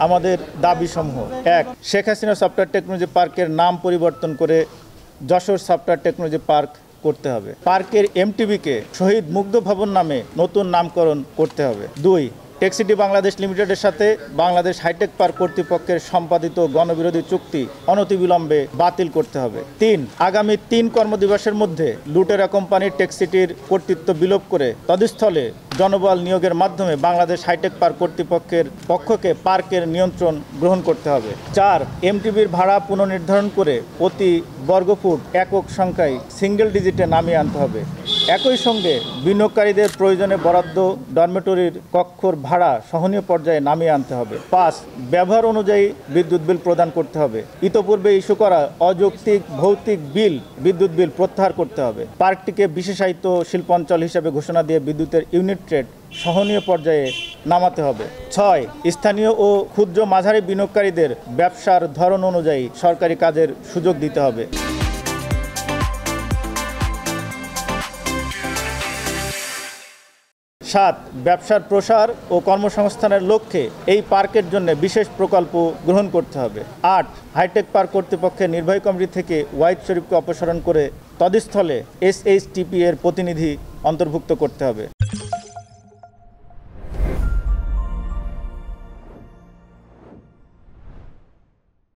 আমাদের দাবিসমূহ: ১. Sheikh Hasina software technology পার্কের নাম পরিবর্তন করে যশোর সফটওয়্যার টেকনোলজি পার্ক করতে হবে। পার্কের এমটিবিকে শহীদ মুগ্ধ ভবন নামে নতুন নামকরণ করতে হবে। ২. টেকসিটি বাংলাদেশ লিমিটেডের সাথে বাংলাদেশ হাইটেক পার্ক কর্তৃপক্ষের সম্পাদিত গণবিরোধী চুক্তি অনতিবিলম্বে বাতিল করতে হবে। ৩. আগামী ৩ কর্মদিবসের মধ্যে লুটেরা কোম্পানির টেকসিটির কর্তৃত্ব বিলোপ করে তদস্থলে জনবল নিয়োগের মাধ্যমে বাংলাদেশ হাইটেক পার্ক কর্তৃপক্ষের পক্ষকে পার্কের নিয়ন্ত্রণ গ্রহণ করতে হবে। ৪. এমটিবির ভাড়া পুনর্নির্ধারণ করে প্রতি বর্গফুট একক সংখ্যায় সিঙ্গেল ডিজিটে নামিয়ে আনতে হবে। একই সঙ্গে বিনিয়োগকারীদের প্রয়োজনে বরাদ্দ ডরমেটরির কক্ষর ভাড়া সহনীয় পর্যায়ে নামিয়ে আনতে হবে। ৫. ব্যবহার অনুযায়ী বিদ্যুৎ বিল প্রদান করতে হবে। ইতপূর্বে ইস্যু করা অযৌক্তিক ভৌতিক বিদ্যুৎ বিল প্রত্যাহার করতে হবে। পার্কটিকে বিশেষায়িত শিল্পাঞ্চল হিসেবে ঘোষণা দিয়ে বিদ্যুতের ইউনিট রেট সহনীয় পর্যায়ে নামাতে হবে। ৬. স্থানীয় ও ক্ষুদ্র মাঝারি বিনিয়োগকারীদের ব্যবসার ধরন অনুযায়ী সরকারি কাজের সুযোগ দিতে হবে। ৭. ব্যবসার প্রসার ও কর্মসংস্থানের লক্ষ্যে এই পার্কের জন্য বিশেষ প্রকল্প গ্রহণ করতে হবে। ৮. হাইটেক পার্ক কর্তৃপক্ষের নির্বাহী কমিটি থেকে ওয়াহিদ শরীফকে অপসারণ করে তদস্থলে SHTP এর প্রতিনিধি অন্তর্ভুক্ত করতে হবে।